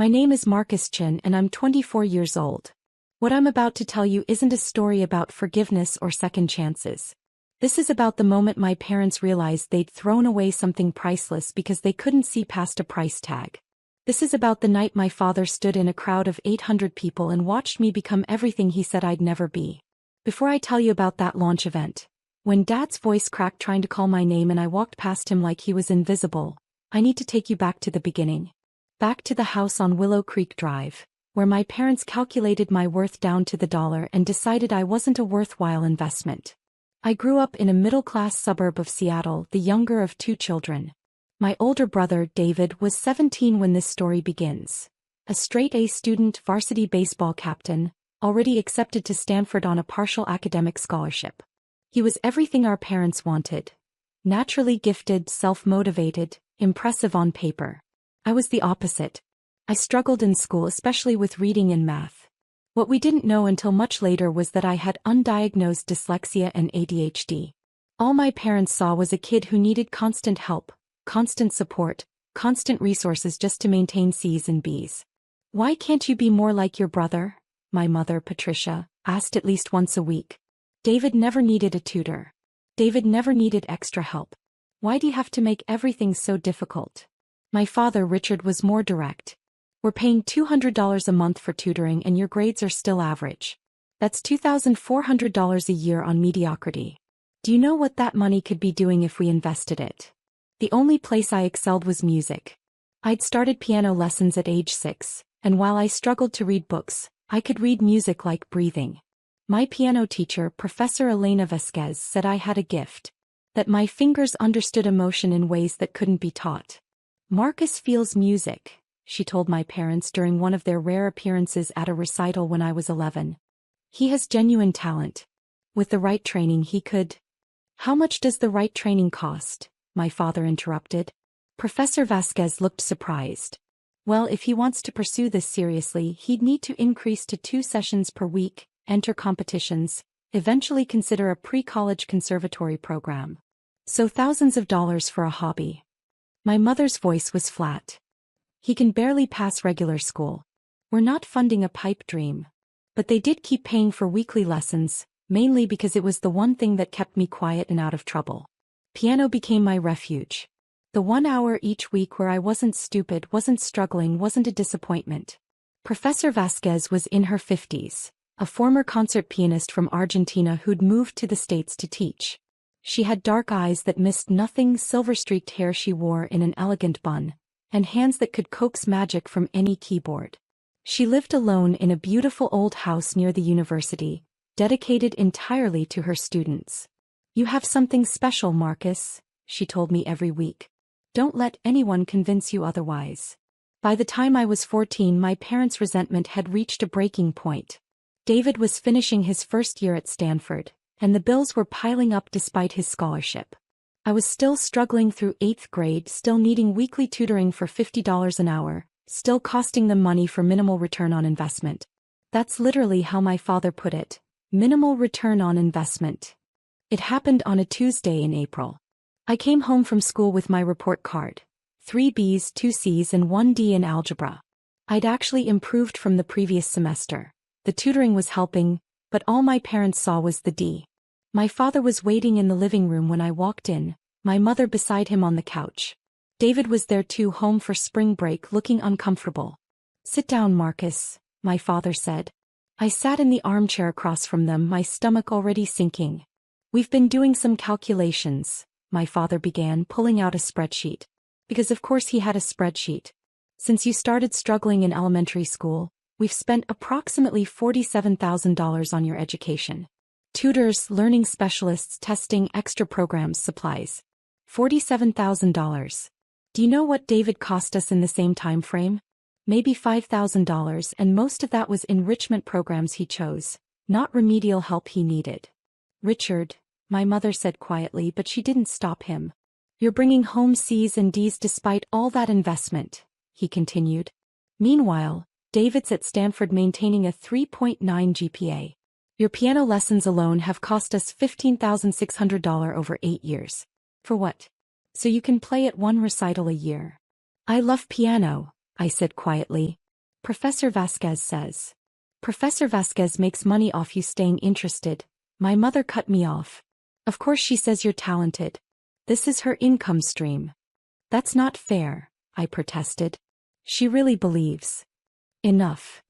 My name is Marcus Chin and I'm 24 years old. What I'm about to tell you isn't a story about forgiveness or second chances. This is about the moment my parents realized they'd thrown away something priceless because they couldn't see past a price tag. This is about the night my father stood in a crowd of 800 people and watched me become everything he said I'd never be. Before I tell you about that launch event, when Dad's voice cracked trying to call my name and I walked past him like he was invisible, I need to take you back to the beginning. Back to the house on Willow Creek Drive, where my parents calculated my worth down to the dollar and decided I wasn't a worthwhile investment. I grew up in a middle-class suburb of Seattle, the younger of two children. My older brother, David, was 17 when this story begins. A straight-A student, varsity baseball captain, already accepted to Stanford on a partial academic scholarship. He was everything our parents wanted. Naturally gifted, self-motivated, impressive on paper. I was the opposite. I struggled in school, especially with reading and math. What we didn't know until much later was that I had undiagnosed dyslexia and ADHD. All my parents saw was a kid who needed constant help, constant support, constant resources just to maintain C's and B's. "Why can't you be more like your brother?" my mother, Patricia, asked at least once a week. David never needed a tutor. David never needed extra help. Why do you have to make everything so difficult? My father, Richard, was more direct. "We're paying $200 a month for tutoring and your grades are still average. That's $2,400 a year on mediocrity. Do you know what that money could be doing if we invested it?" The only place I excelled was music. I'd started piano lessons at age 6, and while I struggled to read books, I could read music like breathing. My piano teacher, Professor Elena Vasquez, said I had a gift. That my fingers understood emotion in ways that couldn't be taught. "Marcus feels music," she told my parents during one of their rare appearances at a recital when I was 11. "He has genuine talent. With the right training he could—" "How much does the right training cost?" my father interrupted. Professor Vasquez looked surprised. "Well, if he wants to pursue this seriously, he'd need to increase to 2 sessions per week, enter competitions, eventually consider a pre-college conservatory program. So thousands of dollars for a hobby." My mother's voice was flat. "He can barely pass regular school. We're not funding a pipe dream." But they did keep paying for weekly lessons, mainly because it was the one thing that kept me quiet and out of trouble. Piano became my refuge. The 1 hour each week where I wasn't stupid, wasn't struggling, wasn't a disappointment. Professor Vasquez was in her 50s, a former concert pianist from Argentina who'd moved to the States to teach. She had dark eyes that missed nothing, silver-streaked hair she wore in an elegant bun, and hands that could coax magic from any keyboard. She lived alone in a beautiful old house near the university, dedicated entirely to her students. "You have something special, Marcus," she told me every week. "Don't let anyone convince you otherwise." By the time I was 14, my parents' resentment had reached a breaking point. David was finishing his first year at Stanford, and the bills were piling up despite his scholarship. I was still struggling through 8th grade, still needing weekly tutoring for $50 an hour, still costing them money for minimal return on investment. That's literally how my father put it, minimal return on investment. It happened on a Tuesday in April. I came home from school with my report card. 3 B's, 2 C's and 1 D in algebra. I'd actually improved from the previous semester. The tutoring was helping, but all my parents saw was the D. My father was waiting in the living room when I walked in, my mother beside him on the couch. David was there too, home for spring break, looking uncomfortable. "Sit down, Marcus," my father said. I sat in the armchair across from them, my stomach already sinking. "We've been doing some calculations," my father began, pulling out a spreadsheet. Because of course he had a spreadsheet. "Since you started struggling in elementary school, we've spent approximately $47,000 on your education. Tutors, learning specialists, testing, extra programs, supplies. $47,000. Do you know what David cost us in the same time frame? Maybe $5,000, and most of that was enrichment programs he chose, not remedial help he needed." "Richard," my mother said quietly, but she didn't stop him. "You're bringing home C's and D's despite all that investment," he continued. "Meanwhile, David's at Stanford maintaining a 3.9 GPA. Your piano lessons alone have cost us $15,600 over 8 years. For what? So you can play at 1 recital a year." "I love piano," I said quietly. Professor Vasquez says. Professor Vasquez makes money off you staying interested. My mother cut me off. Of course she says you're talented. This is her income stream. That's not fair, I protested. She really believes. Enough.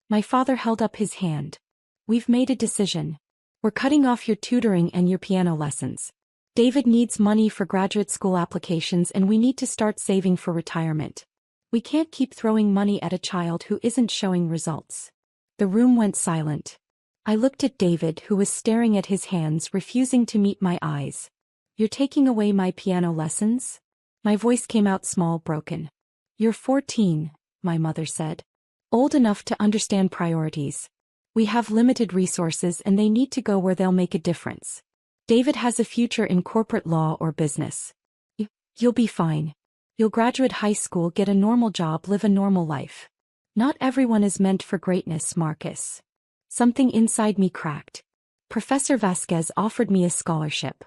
My father held up his hand. We've made a decision. We're cutting off your tutoring and your piano lessons. David needs money for graduate school applications and we need to start saving for retirement. We can't keep throwing money at a child who isn't showing results. The room went silent. I looked at David, who was staring at his hands, refusing to meet my eyes. You're taking away my piano lessons? My voice came out small, broken. You're 14, my mother said. Old enough to understand priorities. We have limited resources and they need to go where they'll make a difference. David has a future in corporate law or business. You'll be fine. You'll graduate high school, get a normal job, live a normal life. Not everyone is meant for greatness, Marcus. Something inside me cracked. Professor Vasquez offered me a scholarship.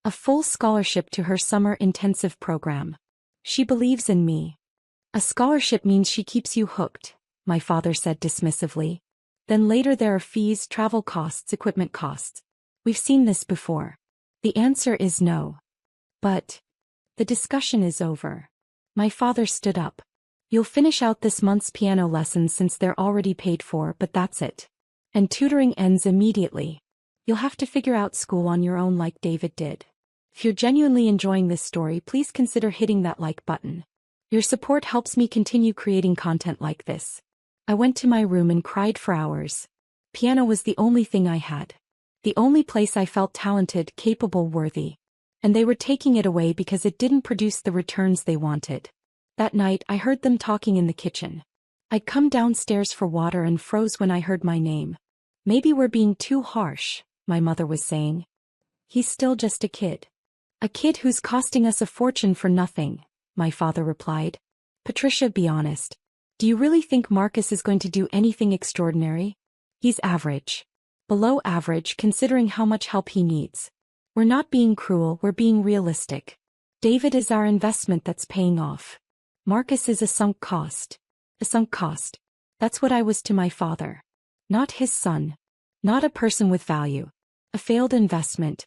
A full scholarship to her summer intensive program. She believes in me. A scholarship means she keeps you hooked, my father said dismissively. Then later there are fees, travel costs, equipment costs. We've seen this before. The answer is no. But the discussion is over. My father stood up. You'll finish out this month's piano lessons since they're already paid for, but that's it. And tutoring ends immediately. You'll have to figure out school on your own like David did. If you're genuinely enjoying this story, please consider hitting that like button. Your support helps me continue creating content like this. I went to my room and cried for hours. Piano was the only thing I had. The only place I felt talented, capable, worthy. And they were taking it away because it didn't produce the returns they wanted. That night I heard them talking in the kitchen. I'd come downstairs for water and froze when I heard my name. Maybe we're being too harsh, my mother was saying. He's still just a kid. A kid who's costing us a fortune for nothing, my father replied. Patricia, be honest. Do you really think Marcus is going to do anything extraordinary? He's average. Below average considering how much help he needs. We're not being cruel, we're being realistic. David is our investment that's paying off. Marcus is a sunk cost. A sunk cost. That's what I was to my father. Not his son. Not a person with value. A failed investment.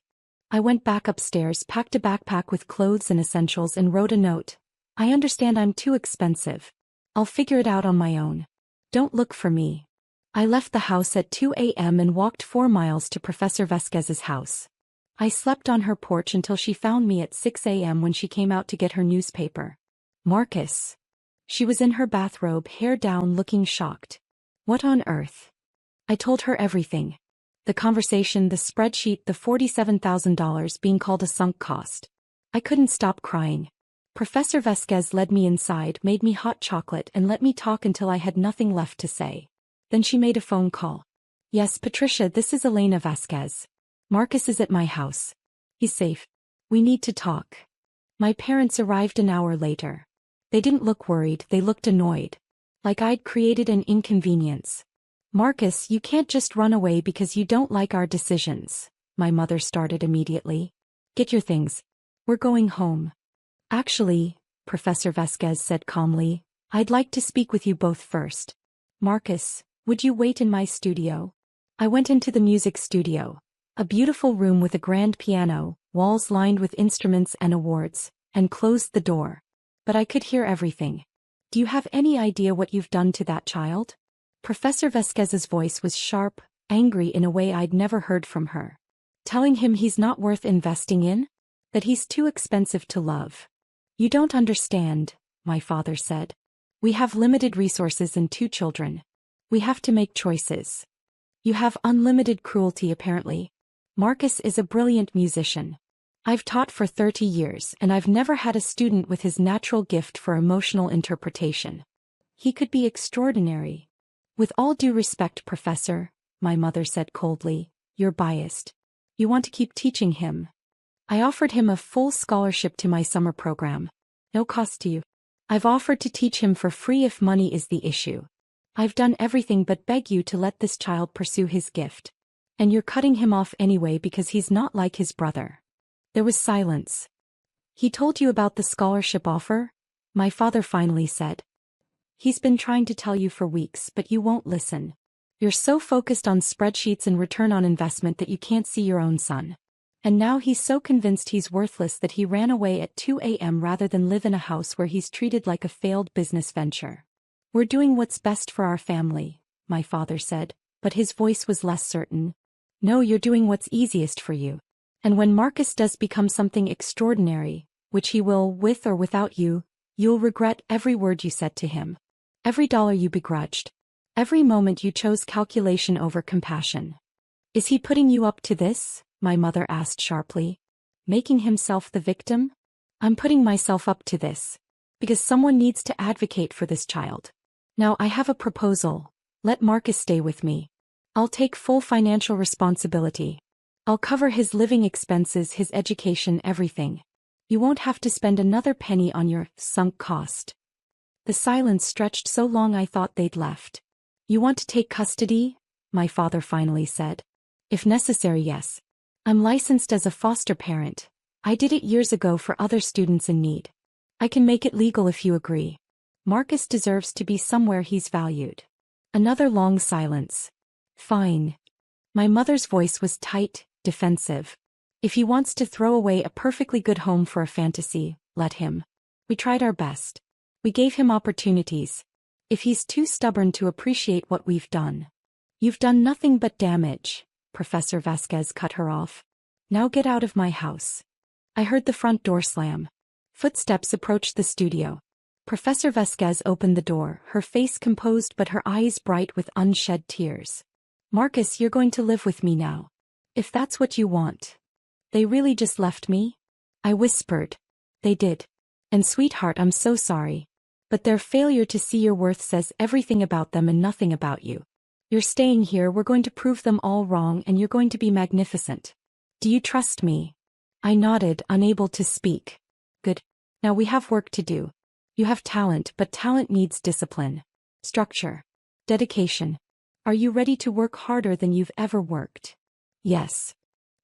I went back upstairs, packed a backpack with clothes and essentials and wrote a note. I understand I'm too expensive. I'll figure it out on my own. Don't look for me. I left the house at 2 a.m. and walked 4 miles to Professor Vasquez's house. I slept on her porch until she found me at 6 a.m. when she came out to get her newspaper. Marcus. She was in her bathrobe, hair down, looking shocked. What on earth? I told her everything. The conversation, the spreadsheet, the $47,000 being called a sunk cost. I couldn't stop crying. Professor Vasquez led me inside, made me hot chocolate and let me talk until I had nothing left to say. Then she made a phone call. Yes, Patricia, this is Elena Vasquez. Marcus is at my house. He's safe. We need to talk. My parents arrived an hour later. They didn't look worried, they looked annoyed. Like I'd created an inconvenience. Marcus, you can't just run away because you don't like our decisions, my mother started immediately. Get your things. We're going home. Actually, Professor Vasquez said calmly, I'd like to speak with you both first. Marcus, would you wait in my studio? I went into the music studio. A beautiful room with a grand piano, walls lined with instruments and awards, and closed the door. But I could hear everything. Do you have any idea what you've done to that child? Professor Vasquez's voice was sharp, angry in a way I'd never heard from her. Telling him he's not worth investing in? That he's too expensive to love. You don't understand, my father said. We have limited resources and 2 children. We have to make choices. You have unlimited cruelty apparently. Marcus is a brilliant musician. I've taught for 30 years and I've never had a student with his natural gift for emotional interpretation. He could be extraordinary. With all due respect, Professor, my mother said coldly, you're biased. You want to keep teaching him. I offered him a full scholarship to my summer program. No cost to you. I've offered to teach him for free if money is the issue. I've done everything but beg you to let this child pursue his gift. And you're cutting him off anyway because he's not like his brother. There was silence. He told you about the scholarship offer? My father finally said. He's been trying to tell you for weeks, but you won't listen. You're so focused on spreadsheets and return on investment that you can't see your own son. And now he's so convinced he's worthless that he ran away at 2 a.m. rather than live in a house where he's treated like a failed business venture. We're doing what's best for our family, my father said, but his voice was less certain. No, you're doing what's easiest for you. And when Marcus does become something extraordinary, which he will with or without you, you'll regret every word you said to him. Every dollar you begrudged. Every moment you chose calculation over compassion. Is he putting you up to this? My mother asked sharply. Making himself the victim? I'm putting myself up to this. Because someone needs to advocate for this child. Now I have a proposal. Let Marcus stay with me. I'll take full financial responsibility. I'll cover his living expenses, his education, everything. You won't have to spend another penny on your sunk cost. The silence stretched so long I thought they'd left. You want to take custody? My father finally said. If necessary, yes. I'm licensed as a foster parent. I did it years ago for other students in need. I can make it legal if you agree. Marcus deserves to be somewhere he's valued. Another long silence. Fine. My mother's voice was tight, defensive. If he wants to throw away a perfectly good home for a fantasy, let him. We tried our best. We gave him opportunities. If he's too stubborn to appreciate what we've done. You've done nothing but damage. Professor Vasquez cut her off. Now get out of my house. I heard the front door slam. Footsteps approached the studio. Professor Vasquez opened the door, her face composed but her eyes bright with unshed tears. Marcus, you're going to live with me now. If that's what you want. They really just left me? I whispered. They did. And sweetheart, I'm so sorry. But their failure to see your worth says everything about them and nothing about you. You're staying here, we're going to prove them all wrong, and you're going to be magnificent. Do you trust me? I nodded, unable to speak. Good. Now we have work to do. You have talent, but talent needs discipline. Structure. Dedication. Are you ready to work harder than you've ever worked? Yes.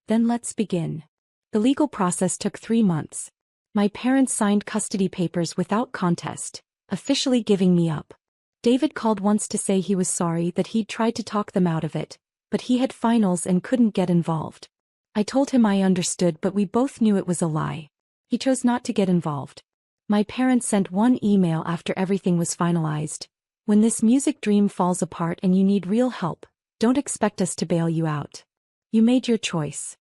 Then let's begin. The legal process took 3 months. My parents signed custody papers without contest, officially giving me up. David called once to say he was sorry that he'd tried to talk them out of it, but he had finals and couldn't get involved. I told him I understood, but we both knew it was a lie. He chose not to get involved. My parents sent one email after everything was finalized. When this music dream falls apart and you need real help, don't expect us to bail you out. You made your choice.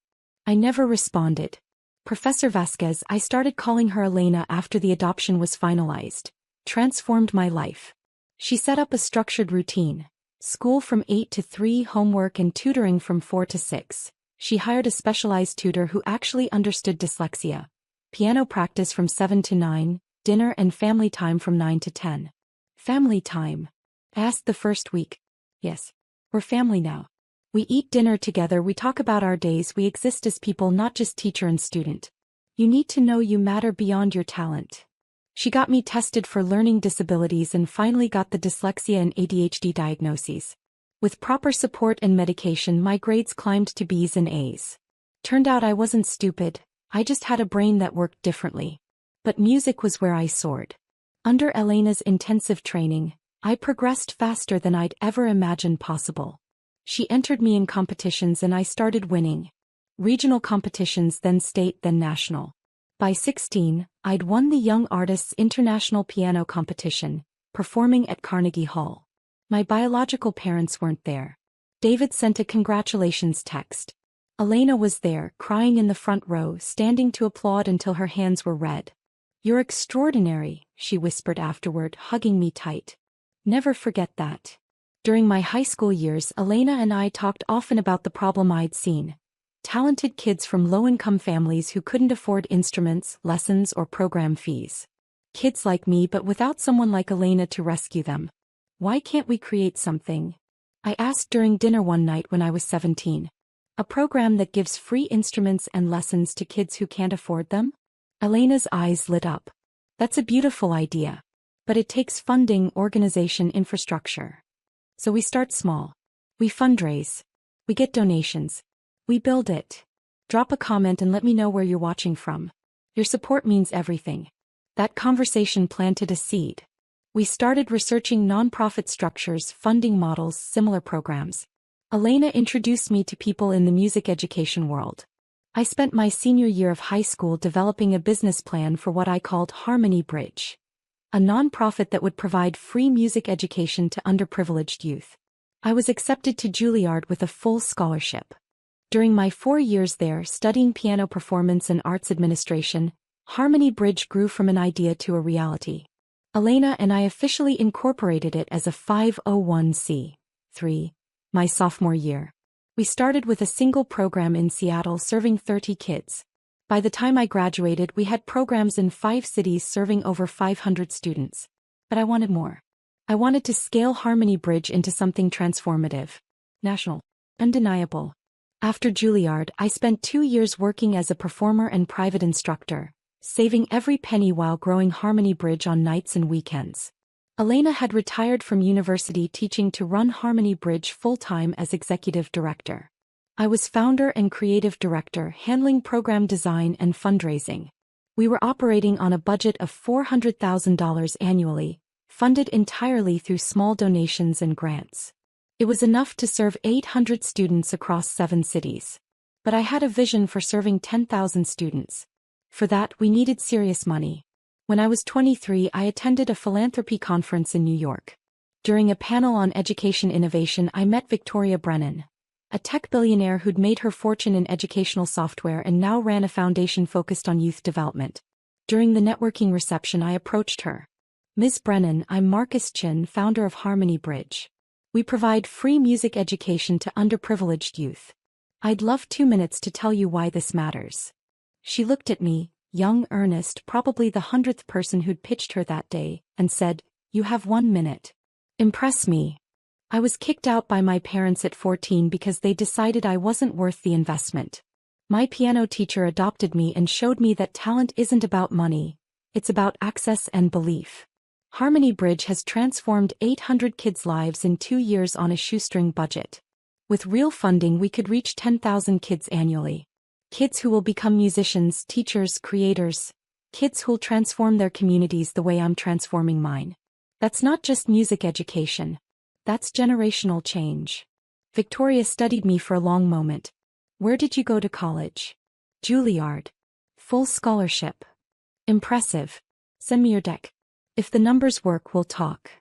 I never responded. Professor Vasquez, I started calling her Elena after the adoption was finalized. Transformed my life. She set up a structured routine. School from 8 to 3, homework and tutoring from 4 to 6. She hired a specialized tutor who actually understood dyslexia. Piano practice from 7 to 9, dinner and family time from 9 to 10. Family time? Asked the first week. Yes. We're family now. We eat dinner together, we talk about our days, we exist as people, not just teacher and student. You need to know you matter beyond your talent. She got me tested for learning disabilities and finally got the dyslexia and ADHD diagnoses. With proper support and medication, my grades climbed to B's and A's. Turned out I wasn't stupid, I just had a brain that worked differently. But music was where I soared. Under Elena's intensive training, I progressed faster than I'd ever imagined possible. She entered me in competitions and I started winning. Regional competitions, then state, then national. By 16, I'd won the Young Artists International Piano Competition, performing at Carnegie Hall. My biological parents weren't there. David sent a congratulations text. Elena was there, crying in the front row, standing to applaud until her hands were red. You're extraordinary, she whispered afterward, hugging me tight. Never forget that. During my high school years, Elena and I talked often about the problem I'd seen. Talented kids from low-income families who couldn't afford instruments, lessons, or program fees. Kids like me, but without someone like Elena to rescue them. Why can't we create something? I asked during dinner one night when I was 17. A program that gives free instruments and lessons to kids who can't afford them? Elena's eyes lit up. That's a beautiful idea. But it takes funding, organization, infrastructure. So we start small. We fundraise. We get donations. We build it. Drop a comment and let me know where you're watching from. Your support means everything. That conversation planted a seed. We started researching nonprofit structures, funding models, similar programs. Elena introduced me to people in the music education world. I spent my senior year of high school developing a business plan for what I called Harmony Bridge, a nonprofit that would provide free music education to underprivileged youth. I was accepted to Juilliard with a full scholarship. During my 4 years there studying piano performance and arts administration, Harmony Bridge grew from an idea to a reality. Elena and I officially incorporated it as a 501c3 my sophomore year. We started with a single program in Seattle serving 30 kids. By the time I graduated, we had programs in 5 cities serving over 500 students. But I wanted more. I wanted to scale Harmony Bridge into something transformative, national, undeniable. After Juilliard, I spent 2 years working as a performer and private instructor, saving every penny while growing Harmony Bridge on nights and weekends. Elena had retired from university teaching to run Harmony Bridge full-time as executive director. I was founder and creative director, handling program design and fundraising. We were operating on a budget of $400,000 annually, funded entirely through small donations and grants. It was enough to serve 800 students across 7 cities. But I had a vision for serving 10,000 students. For that, we needed serious money. When I was 23, I attended a philanthropy conference in New York. During a panel on education innovation, I met Victoria Brennan, a tech billionaire who'd made her fortune in educational software and now ran a foundation focused on youth development. During the networking reception, I approached her. Ms. Brennan, I'm Marcus Chin, founder of Harmony Bridge. We provide free music education to underprivileged youth. I'd love 2 minutes to tell you why this matters. She looked at me, young, earnest, probably the 100th person who'd pitched her that day, and said, "You have 1 minute. Impress me." I was kicked out by my parents at 14 because they decided I wasn't worth the investment. My piano teacher adopted me and showed me that talent isn't about money, it's about access and belief. Harmony Bridge has transformed 800 kids' lives in 2 years on a shoestring budget. With real funding, we could reach 10,000 kids annually. Kids who will become musicians, teachers, creators. Kids who'll transform their communities the way I'm transforming mine. That's not just music education. That's generational change. Victoria studied me for a long moment. Where did you go to college? Juilliard. Full scholarship. Impressive. Send me your deck. If the numbers work, we'll talk.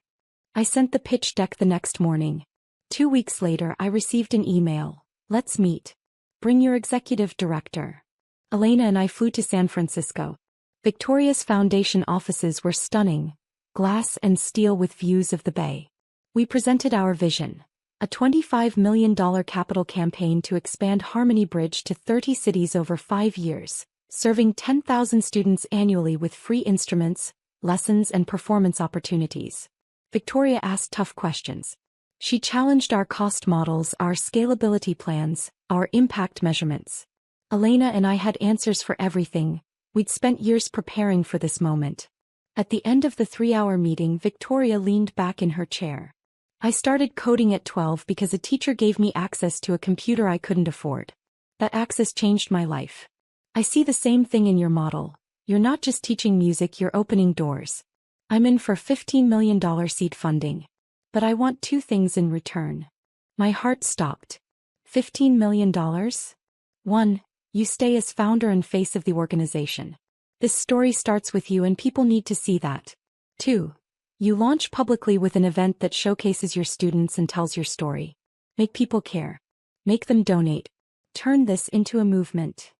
I sent the pitch deck the next morning. 2 weeks later, I received an email. Let's meet. Bring your executive director. Elena and I flew to San Francisco. Victoria's foundation offices were stunning, glass and steel with views of the bay. We presented our vision, a $25 million capital campaign to expand Harmony Bridge to 30 cities over 5 years, serving 10,000 students annually with free instruments, lessons and performance opportunities. Victoria asked tough questions. She challenged our cost models, our scalability plans, our impact measurements. Elena and I had answers for everything. We'd spent years preparing for this moment. At the end of the 3-hour meeting, Victoria leaned back in her chair. I started coding at 12 because a teacher gave me access to a computer I couldn't afford. That access changed my life. I see the same thing in your model. You're not just teaching music, you're opening doors. I'm in for $15 million seed funding. But I want 2 things in return. My heart stopped. $15 million? 1. You stay as founder and face of the organization. This story starts with you and people need to see that. 2. You launch publicly with an event that showcases your students and tells your story. Make people care. Make them donate. Turn this into a movement.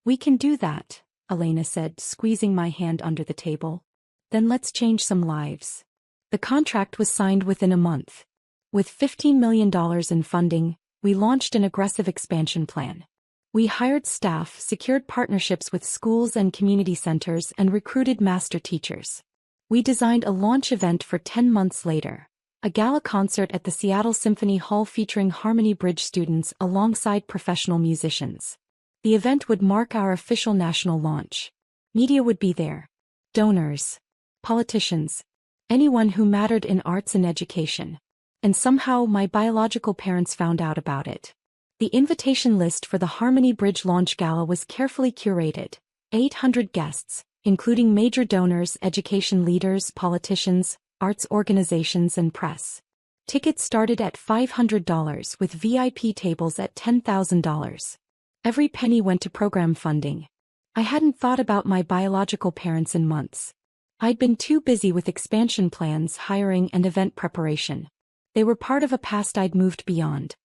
We can do that, Elena said, squeezing my hand under the table. Then let's change some lives. The contract was signed within a month. With $15 million in funding, we launched an aggressive expansion plan. We hired staff, secured partnerships with schools and community centers, and recruited master teachers. We designed a launch event for 10 months later, a gala concert at the Seattle Symphony Hall featuring Harmony Bridge students alongside professional musicians. The event would mark our official national launch. Media would be there. Donors. Politicians. Anyone who mattered in arts and education. And somehow my biological parents found out about it. The invitation list for the Harmony Bridge launch gala was carefully curated. 800 guests, including major donors, education leaders, politicians, arts organizations and press. Tickets started at $500 with VIP tables at $10,000. Every penny went to program funding. I hadn't thought about my biological parents in months. I'd been too busy with expansion plans, hiring, and event preparation. They were part of a past I'd moved beyond.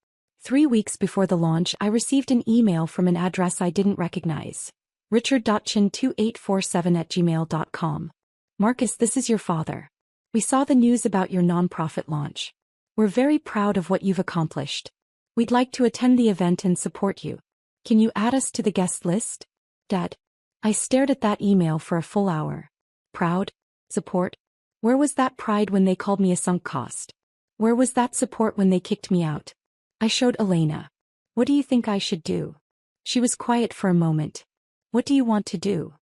3 weeks before the launch, I received an email from an address I didn't recognize. richard.chin2847@gmail.com. Marcus, this is your father. We saw the news about your nonprofit launch. We're very proud of what you've accomplished. We'd like to attend the event and support you. Can you add us to the guest list? Dad. I stared at that email for a full hour. Proud? Support? Where was that pride when they called me a sunk cost? Where was that support when they kicked me out? I showed Elena. What do you think I should do? She was quiet for a moment. What do you want to do?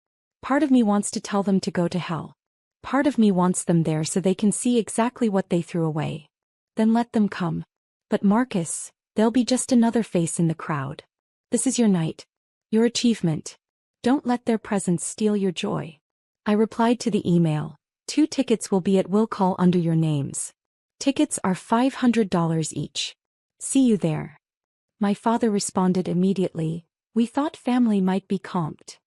Part of me wants to tell them to go to hell. Part of me wants them there so they can see exactly what they threw away. Then let them come. But Marcus, they'll be just another face in the crowd. This is your night. Your achievement. Don't let their presence steal your joy. I replied to the email. 2 tickets will be at will call under your names. Tickets are $500 each. See you there. My father responded immediately. We thought family might be comped.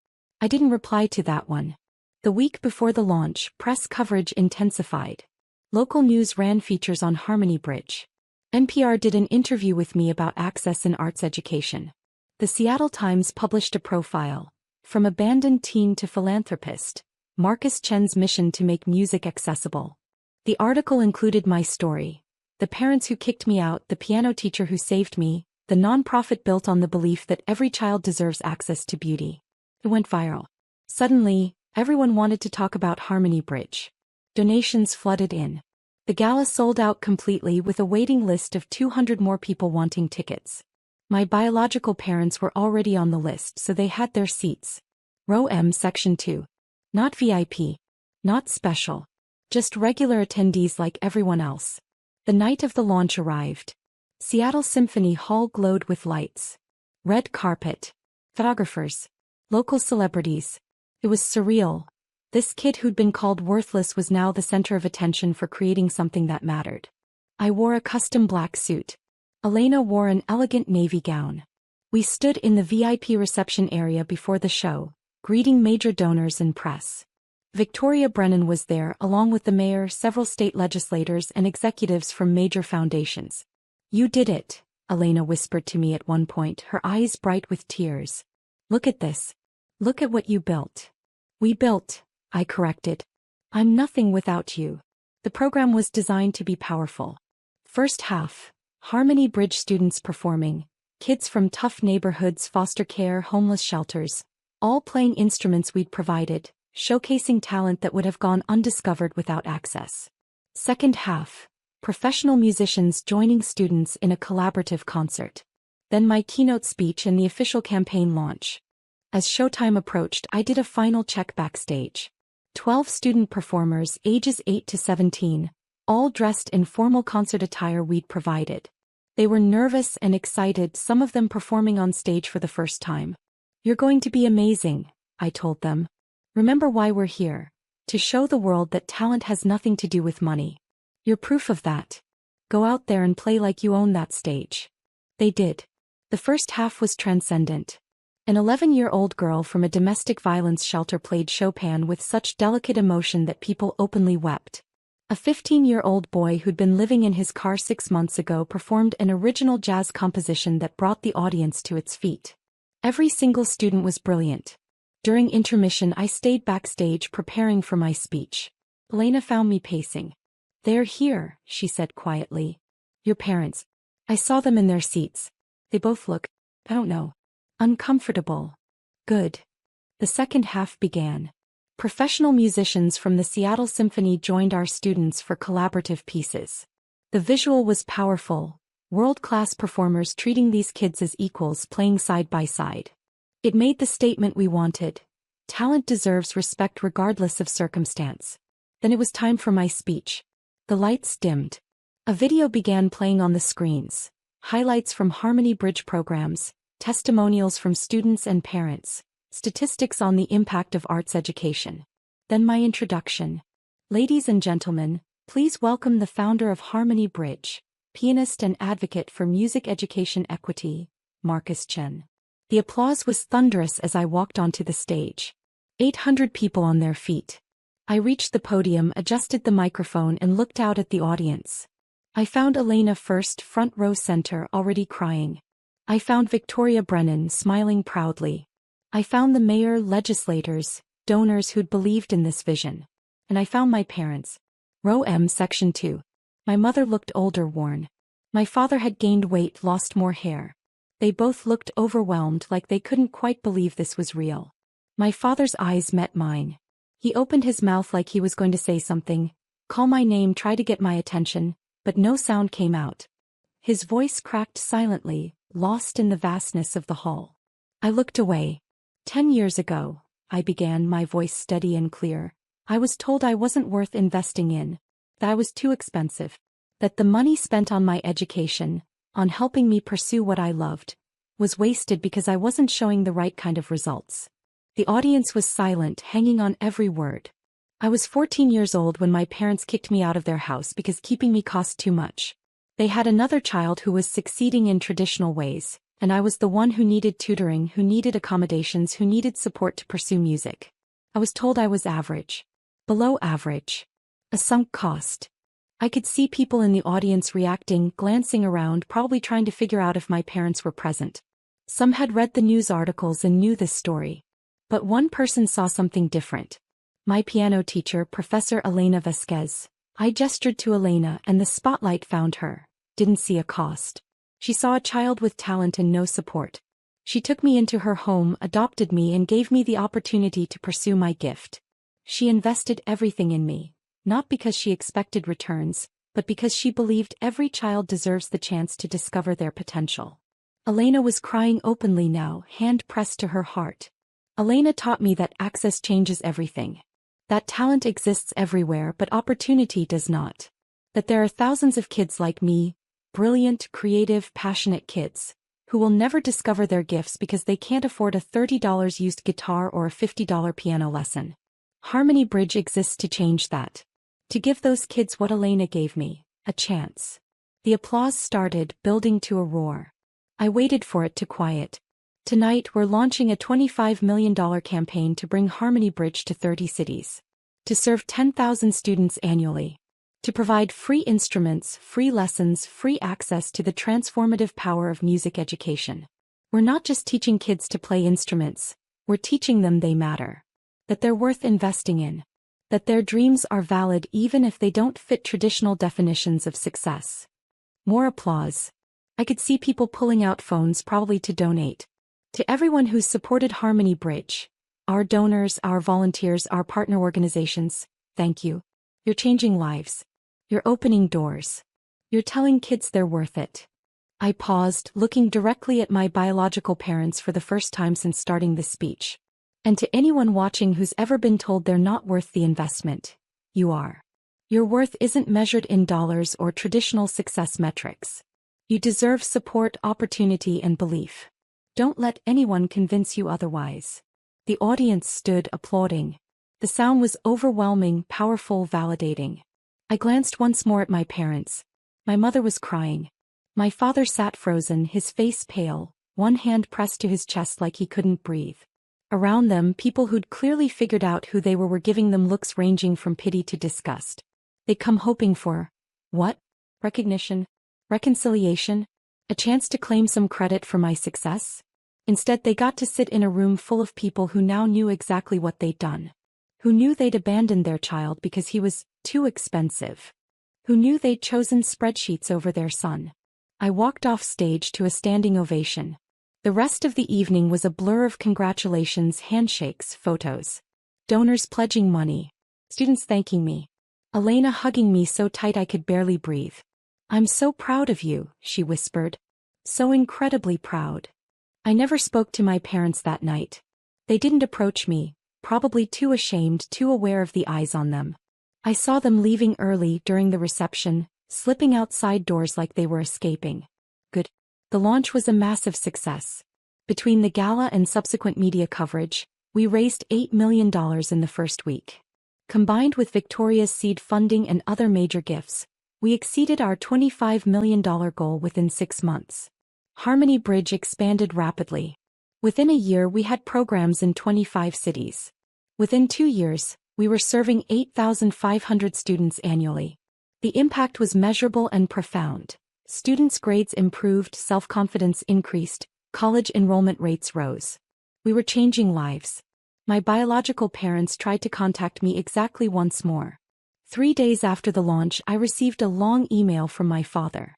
I didn't reply to that one. The week before the launch, press coverage intensified. Local news ran features on Harmony Bridge. NPR did an interview with me about access in arts education. The Seattle Times published a profile. From abandoned teen to philanthropist, Marcus Chen's mission to make music accessible. The article included my story. The parents who kicked me out, the piano teacher who saved me, the nonprofit built on the belief that every child deserves access to beauty. It went viral. Suddenly, everyone wanted to talk about Harmony Bridge. Donations flooded in. The gala sold out completely with a waiting list of 200 more people wanting tickets. My biological parents were already on the list, so they had their seats. Row M, Section 2. Not VIP. Not special. Just regular attendees like everyone else. The night of the launch arrived. Seattle Symphony Hall glowed with lights. Red carpet. Photographers. Local celebrities. It was surreal. This kid who'd been called worthless was now the center of attention for creating something that mattered. I wore a custom black suit. Elena wore an elegant navy gown. We stood in the VIP reception area before the show, greeting major donors and press. Victoria Brennan was there along with the mayor, several state legislators, and executives from major foundations. You did it, Elena whispered to me at one point, her eyes bright with tears. Look at this. Look at what you built. We built, I corrected. I'm nothing without you. The program was designed to be powerful. First half, Harmony Bridge students performing, kids from tough neighborhoods, foster care, homeless shelters, all playing instruments we'd provided, showcasing talent that would have gone undiscovered without access. Second half, professional musicians joining students in a collaborative concert. Then my keynote speech and the official campaign launch. As showtime approached, I did a final check backstage. 12 student performers, ages 8 to 17, all dressed in formal concert attire we'd provided. They were nervous and excited, some of them performing on stage for the first time. You're going to be amazing, I told them. Remember why we're here. To show the world that talent has nothing to do with money. You're proof of that. Go out there and play like you own that stage. They did. The first half was transcendent. An 11-year-old girl from a domestic violence shelter played Chopin with such delicate emotion that people openly wept. A 15-year-old boy who'd been living in his car 6 months ago performed an original jazz composition that brought the audience to its feet. Every single student was brilliant. During intermission, I stayed backstage preparing for my speech. Elena found me pacing. They're here, she said quietly. Your parents. I saw them in their seats. They both look, I don't know, uncomfortable. Good. The second half began. Professional musicians from the Seattle Symphony joined our students for collaborative pieces. The visual was powerful, world-class performers treating these kids as equals playing side by side. It made the statement we wanted. Talent deserves respect regardless of circumstance. Then it was time for my speech. The lights dimmed. A video began playing on the screens. Highlights from Harmony Bridge programs, testimonials from students and parents, statistics on the impact of arts education. Then my introduction. Ladies and gentlemen, Please welcome the founder of Harmony Bridge, pianist and advocate for music education equity, Marcus Chen. The applause was thunderous as I walked onto the stage. 800 people on their feet. I reached the podium, adjusted the microphone, and looked out at the audience. I found Elena first, front row center, already crying. I found Victoria Brennan smiling proudly. I found the mayor, legislators, donors who'd believed in this vision. And I found my parents. Row M, section 2. My mother looked older, worn. My father had gained weight, lost more hair. They both looked overwhelmed, like they couldn't quite believe this was real. My father's eyes met mine. He opened his mouth like he was going to say something, call my name, try to get my attention, but no sound came out. His voice cracked silently, lost in the vastness of the hall. I looked away. 10 years ago, I began, my voice steady and clear. I was told I wasn't worth investing in, that I was too expensive, that the money spent on my education, on helping me pursue what I loved, was wasted because I wasn't showing the right kind of results. The audience was silent, hanging on every word. I was 14 years old when my parents kicked me out of their house because keeping me cost too much. They had another child who was succeeding in traditional ways, and I was the one who needed tutoring, who needed accommodations, who needed support to pursue music. I was told I was average. Below average. A sunk cost. I could see people in the audience reacting, glancing around, probably trying to figure out if my parents were present. Some had read the news articles and knew this story. But one person saw something different. My piano teacher, Professor Elena Vasquez. I gestured to Elena and the spotlight found her. Didn't see a cost. She saw a child with talent and no support. She took me into her home, adopted me, and gave me the opportunity to pursue my gift. She invested everything in me, not because she expected returns, but because she believed every child deserves the chance to discover their potential. Elena was crying openly now, hand pressed to her heart. Elena taught me that access changes everything. That talent exists everywhere, but opportunity does not. That there are thousands of kids like me, brilliant, creative, passionate kids, who will never discover their gifts because they can't afford a $30 used guitar or a $50 piano lesson. Harmony Bridge exists to change that. To give those kids what Elena gave me, a chance. The applause started, building to a roar. I waited for it to quiet. Tonight we're launching a $25 million campaign to bring Harmony Bridge to 30 cities. To serve 10,000 students annually. To provide free instruments, free lessons, free access to the transformative power of music education. We're not just teaching kids to play instruments, we're teaching them they matter. That they're worth investing in. That their dreams are valid even if they don't fit traditional definitions of success. More applause. I could see people pulling out phones, probably to donate. To everyone who's supported Harmony Bridge, our donors, our volunteers, our partner organizations, thank you. You're changing lives. You're opening doors. You're telling kids they're worth it. I paused, looking directly at my biological parents for the first time since starting this speech. And to anyone watching who's ever been told they're not worth the investment, you are. Your worth isn't measured in dollars or traditional success metrics. You deserve support, opportunity, and belief. Don't let anyone convince you otherwise. The audience stood applauding. The sound was overwhelming, powerful, validating. I glanced once more at my parents. My mother was crying. My father sat frozen, his face pale, one hand pressed to his chest like he couldn't breathe. Around them, people who'd clearly figured out who they were giving them looks ranging from pity to disgust. They'd come hoping for, what? Recognition? Reconciliation? A chance to claim some credit for my success? Instead, they got to sit in a room full of people who now knew exactly what they'd done. Who knew they'd abandoned their child because he was too expensive. Who knew they'd chosen spreadsheets over their son. I walked off stage to a standing ovation. The rest of the evening was a blur of congratulations, handshakes, photos. Donors pledging money. Students thanking me. Elena hugging me so tight I could barely breathe. I'm so proud of you, she whispered. So incredibly proud. I never spoke to my parents that night. They didn't approach me, probably too ashamed, too aware of the eyes on them. I saw them leaving early during the reception, slipping outside doors like they were escaping. Good. The launch was a massive success. Between the gala and subsequent media coverage, we raised $8 million in the first week. Combined with Victoria's seed funding and other major gifts, we exceeded our $25 million goal within 6 months. Harmony Bridge expanded rapidly. Within a year we had programs in 25 cities. Within 2 years, we were serving 8,500 students annually. The impact was measurable and profound. Students' grades improved, self-confidence increased, college enrollment rates rose. We were changing lives. My biological parents tried to contact me exactly once more. 3 days after the launch, I received a long email from my father.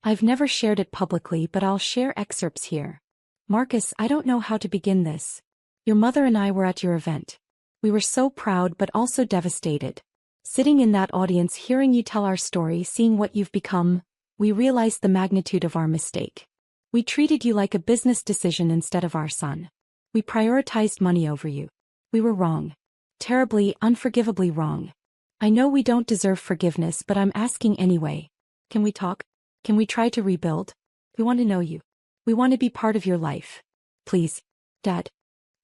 I've never shared it publicly, but I'll share excerpts here. Marcus, I don't know how to begin this. Your mother and I were at your event. We were so proud but also devastated. Sitting in that audience, hearing you tell our story, seeing what you've become, we realized the magnitude of our mistake. We treated you like a business decision instead of our son. We prioritized money over you. We were wrong. Terribly, unforgivably wrong. I know we don't deserve forgiveness, but I'm asking anyway. Can we talk? Can we try to rebuild? We want to know you. We want to be part of your life. Please. Dad.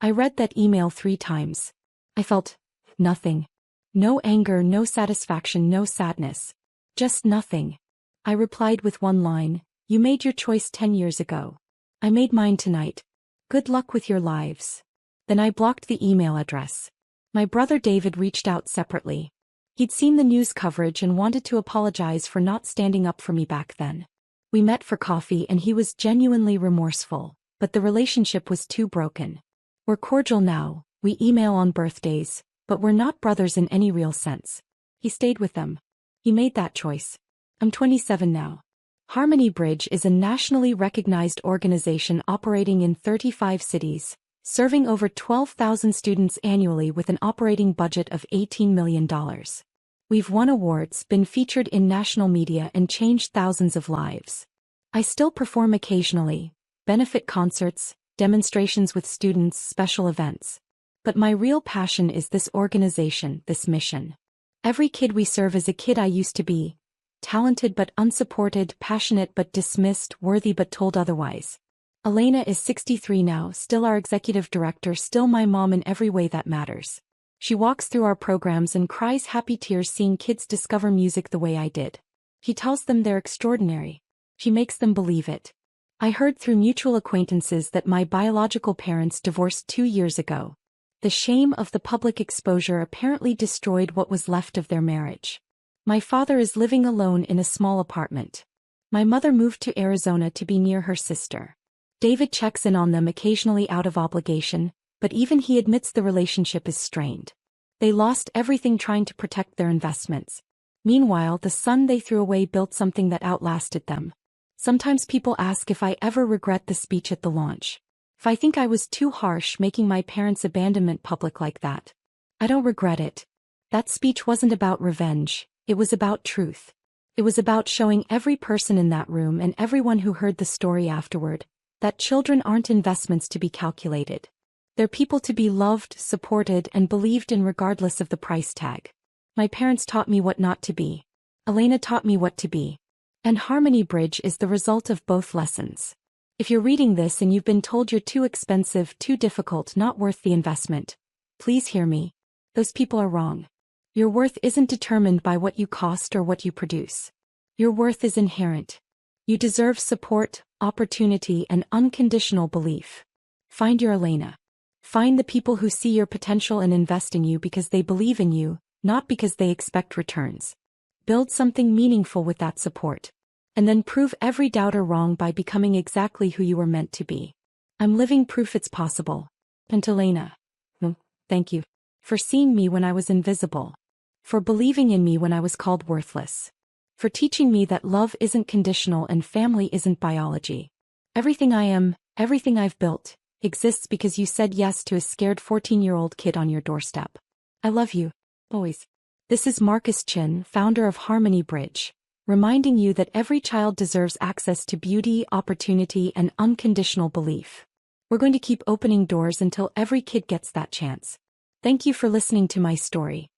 I read that email 3 times. I felt nothing. No anger, no satisfaction, no sadness. Just nothing. I replied with one line, "You made your choice 10 years ago. I made mine tonight. Good luck with your lives." Then I blocked the email address. My brother David reached out separately. He'd seen the news coverage and wanted to apologize for not standing up for me back then. We met for coffee and he was genuinely remorseful, but the relationship was too broken. We're cordial now, we email on birthdays, but we're not brothers in any real sense. He stayed with them. He made that choice. I'm 27 now. Harmony Bridge is a nationally recognized organization operating in 35 cities, serving over 12,000 students annually with an operating budget of $18 million. We've won awards, been featured in national media, and changed thousands of lives. I still perform occasionally, benefit concerts, demonstrations with students, special events. But my real passion is this organization, this mission. Every kid we serve is a kid I used to be. Talented but unsupported, passionate but dismissed, worthy but told otherwise. Elena is 63 now, still our executive director, still my mom in every way that matters. She walks through our programs and cries happy tears seeing kids discover music the way I did. She tells them they're extraordinary. She makes them believe it. I heard through mutual acquaintances that my biological parents divorced 2 years ago. The shame of the public exposure apparently destroyed what was left of their marriage. My father is living alone in a small apartment. My mother moved to Arizona to be near her sister. David checks in on them occasionally out of obligation, but even he admits the relationship is strained. They lost everything trying to protect their investments. Meanwhile, the son they threw away built something that outlasted them. Sometimes people ask if I ever regret the speech at the launch. If I think I was too harsh making my parents' abandonment public like that. I don't regret it. That speech wasn't about revenge, it was about truth. It was about showing every person in that room and everyone who heard the story afterward, that children aren't investments to be calculated. They're people to be loved, supported, and believed in regardless of the price tag. My parents taught me what not to be. Elena taught me what to be. And Harmony Bridge is the result of both lessons. If you're reading this and you've been told you're too expensive, too difficult, not worth the investment, please hear me. Those people are wrong. Your worth isn't determined by what you cost or what you produce. Your worth is inherent. You deserve support, opportunity, and unconditional belief. Find your Elena. Find the people who see your potential and invest in you because they believe in you, not because they expect returns. Build something meaningful with that support. And then prove every doubter wrong by becoming exactly who you were meant to be. I'm living proof it's possible. And Elena, thank you. For seeing me when I was invisible. For believing in me when I was called worthless. For teaching me that love isn't conditional and family isn't biology. Everything I am, everything I've built, exists because you said yes to a scared 14-year-old kid on your doorstep. I love you. Always. This is Marcus Chin, founder of Harmony Bridge, reminding you that every child deserves access to beauty, opportunity, and unconditional belief. We're going to keep opening doors until every kid gets that chance. Thank you for listening to my story.